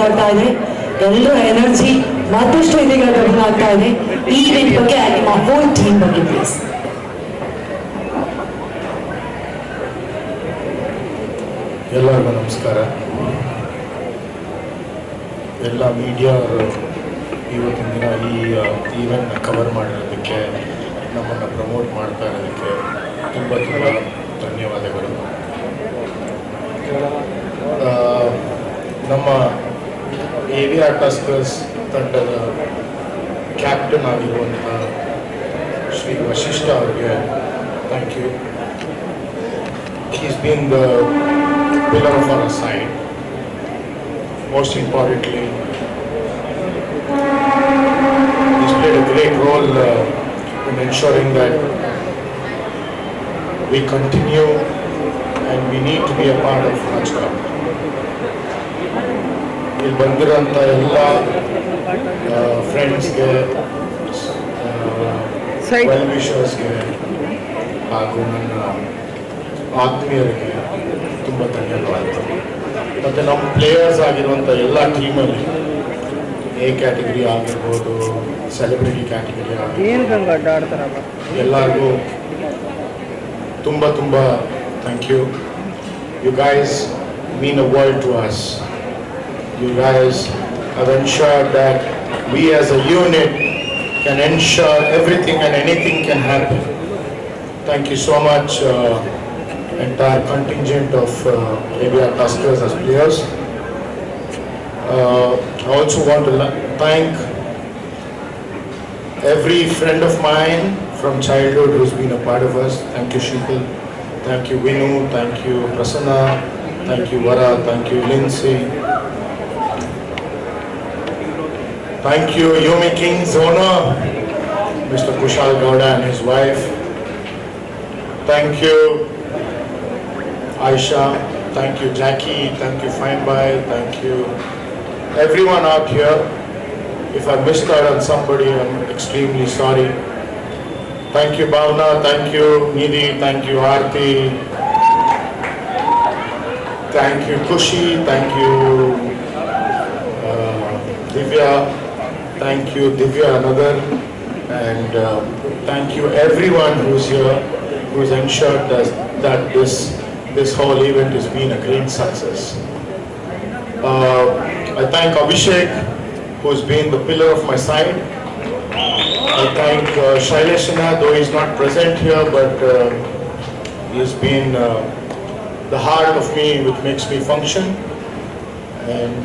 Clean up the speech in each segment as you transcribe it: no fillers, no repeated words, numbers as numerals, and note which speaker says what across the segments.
Speaker 1: ಗೊತ್ತಾಗ್ತಾ ಇದೆ. ಎಲ್ಲರೂ ಎನರ್ಜಿ ಮತ್ತಷ್ಟು ಇದೀಗ ಡಬಲ್ ಆಗ್ತಾ ಇದೆ. ಈ ಇವೆಂಟ್ ಬಗ್ಗೆ ನಿಮ್ಮ ಹೋಲ್ ಟೀಮ್ ಬಗ್ಗೆ ಪ್ಲೀಸ್.
Speaker 2: ಎಲ್ಲರಿಗೂ ನಮಸ್ಕಾರ. ಎಲ್ಲ ಮೀಡಿಯಾ ಇವತ್ತಿನ ದಿನ ಈ ಈವೆಂಟ್ನ ಕವರ್ ಮಾಡಿರೋದಕ್ಕೆ, ನಮ್ಮನ್ನು ಪ್ರಮೋಟ್ ಮಾಡ್ತಾ ಇರೋದಕ್ಕೆ ತುಂಬ ತುಂಬ ಧನ್ಯವಾದಗಳು. ನಮ್ಮ AVR ಟಸ್ಕರ್ಸ್ ತಂಡದ ಕ್ಯಾಪ್ಟನ್ ಆಗಿರುವಂಥ ಶ್ರೀ ವಶಿಷ್ಠ ಅವರಿಗೆ thank you. He's been the pillar of our side. Most importantly, he's played a great role in ensuring that we continue and we need to be a part of Raj Cup. ಇಲ್ಲಿ ಬಂದಿರೋಂಥ ಎಲ್ಲ ಫ್ರೆಂಡ್ಸ್ಗೆ, well ವಿಷರ್ಸ್ಗೆ ಹಾಗೂ ನನ್ನ ಆತ್ಮೀಯರಿಗೆ ತುಂಬ ಧನ್ಯವಾದಗಳು. ಮತ್ತು ನಮ್ಮ players ಆಗಿರುವಂಥ ಎಲ್ಲ ಟೀಮಲ್ಲಿ A ಕ್ಯಾಟಗರಿ ಆಗಿರ್ಬೋದು, ಸೆಲೆಬ್ರಿಟಿ ಕ್ಯಾಟಗರಿ ಆಗಿರ್ಬೋದು, ಎಲ್ಲರಿಗೂ ತುಂಬ ತುಂಬ thank you. You guys mean a world to us. You guys have ensured that we as a unit can ensure everything and anything can happen. Thank you so much, entire contingent of AVR Tuskers as players. I also want to thank every friend of mine from childhood who's been a part of us. Thank you Shikul, thank you Vinu, thank you Prasanna, thank you Vara, thank you Lindsay, thank you Yumi King's owner, Mr. Kushal Gowda and his wife. Thank you Aisha, thank you Jackie, thank you Fine Bhai, thank you everyone out here. If I missed out on somebody, I'm extremely sorry. Thank you Bhavna, thank you Nidhi, thank you Aarti, thank you Kushi, thank you Divya, thank you Divya another, and thank you everyone who's here, who's ensured that this whole event has been a great success. I thank Abhishek, who's been the pillar of my side. I thank Shaileshana, though he's not present here, but he's been the heart of me, which makes me function. And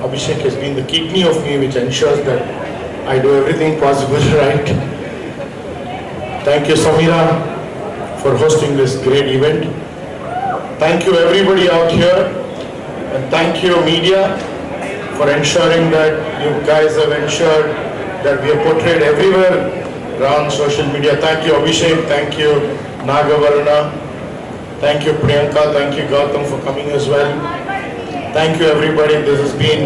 Speaker 2: Abhishek has been the kidney of me, which ensures that I do everything possible right. Thank you Samira for hosting this great event. Thank you everybody out here, and thank you media for ensuring that you guys have ensured that we are portrayed everywhere around social media. Thank you Abhishek, thank you Nagavarna, thank you Priyanka, thank you Gautam for coming as well. Thank you everybody. This has been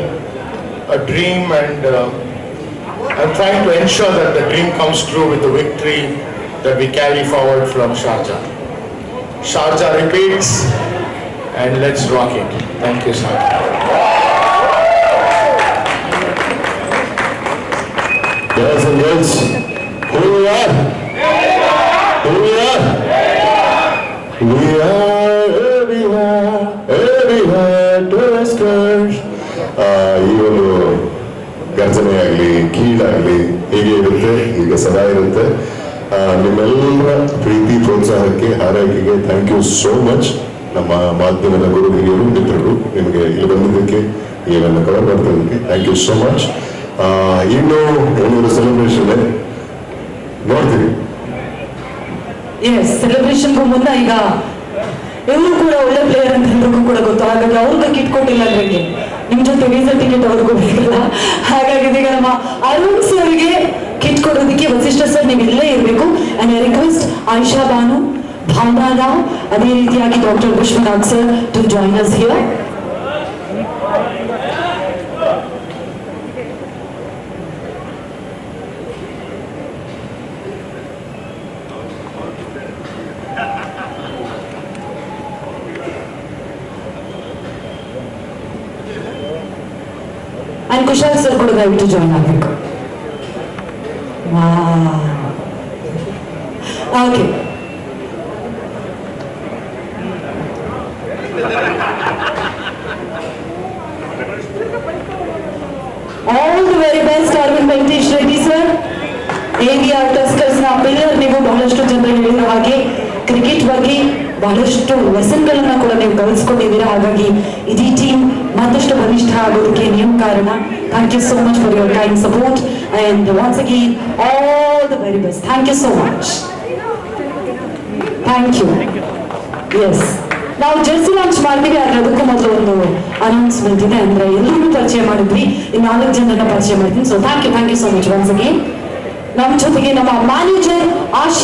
Speaker 2: a dream, and I'm trying to ensure that the dream comes true with the victory that we carry forward from Sharjah. Sharjah repeats, and let's rock it. Thank you sir.
Speaker 3: Boys and girls, who we are? Who we are? We are everywhere Tuskers. ಈ ಒಂದು ಗರ್ಜನೆ ಆಗಲಿ, ಕೀಳಾಗಲಿ ಹೀಗೆ ಇರುತ್ತೆ, ಈಗ ಸದಾ ಇರುತ್ತೆ. ನಿಮ್ಮೆಲ್ಲರ ಪ್ರೀತಿ ಪ್ರೋತ್ಸಾಹಕ್ಕೆ, ಹಾರೈಕೆಗೆ ಥ್ಯಾಂಕ್ ಯು ಸೋ ಮಚ್. ನಮ್ಮ ಮಾಧ್ಯಮದ ಗುರು ಹಿರಿಯರು ಮಿತ್ರರು, ನಿಮಗೆ ಇಲ್ಲಿ ಬಂದಿದ್ದಕ್ಕೆ, ಇವೆಲ್ಲ ಕವರ್ ಮಾಡ್ತಿದ್ದಕ್ಕೆ ಥ್ಯಾಂಕ್ ಯು ಸೋ ಮಚ್. ಇನ್ನು ಏನೊಂದು ಸೆಲೆಬ್ರೇಷನ್ ನೋಡ್ತೀವಿ.
Speaker 1: ಸೆಲೆಬ್ರೇಷನ್ಗೂ ಮುನ್ನ ಈಗ ಇವರು ಕೂಡ ಒಳ್ಳೆ ಪ್ಲೇಯರ್ ಅಂತ ಎಲ್ರಿಗೂ ಕೂಡ ಗೊತ್ತು. ಹಾಗಾಗಿ ಅವ್ರಿಗೆ ಕಿಟ್ ಕೊಟ್ಟಿಲ್ಲ ಅಂದ್ರೆ ನಿಮ್ ಜೊತೆ ವೀಸಾ ಟಿಕೆಟ್ ಅವ್ರಿಗೂ ಬೇಕಲ್ಲ. ಹಾಗಾಗಿ ಈಗ ನಮ್ಮ ಅರುಣ್ ಸರ್ಗೆ ಕಿಟ್ ಕೊಡೋದಕ್ಕೆ ವಸಿಷ್ಠ ಸರ್ ನೀವು ಇಲ್ಲೇ ಇರಬೇಕು. And I request Ayesha Banu, Bhavana Rao, ಅದೇ ರೀತಿಯಾಗಿ doctor Vishwanath sir to join us here. And Kushal sir ಕೂಡ ದಯವಿಟ್ಟು ಜಾಯ್ನ್ ಆಗಬೇಕು. Okay, all the very best Arvind Venkatesh Reddy sir. AVR Tuskers ನ ಪಿಲ್ಲರ್. ನೀವು ಬಹಳಷ್ಟು ಜನರು ಹೇಳಿರೋ ಹಾಗೆ ಕ್ರಿಕೆಟ್ ಬಗ್ಗೆ ಬಹಳಷ್ಟು ಲೆಸನ್ಗಳನ್ನ ಕೂಡ ನೀವು ಕಲಿಸ್ಕೊಂಡಿದ್ದೀರಾ. ಹಾಗಾಗಿ ಇಡೀ ಟೀಮ್ ಮತ್ತಷ್ಟು ಬಲಿಷ್ಠ ಆಗೋದಕ್ಕೆ ನೀವು ಕಾರಣ. Thank you so much for your kind support and once again all the very best. Thank you so much. Thank you. Yes, ನಾವು ಜರ್ಸಿ ಲಾಂಚ್ ಮಾಡ್ತೀವಿ, ಆದ್ರೆ ಅದಕ್ಕೂ ಮೊದಲು ಒಂದು ಅನೌನ್ಸ್ಮೆಂಟ್ ಇದೆ. ಅಂದ್ರೆ ಎಲ್ಲರೂ ಪರಿಚಯ ಮಾಡಿದ್ವಿ, ಇನ್ನು 4 ಜನರನ್ನ ಪರಿಚಯ ಮಾಡ್ತೀನಿ. So thank you so much once again. ನಮ್ಮ ಜೊತೆಗೆ ನಮ್ಮ ಮ್ಯಾನೇಜರ್ ಆಶೀಶ್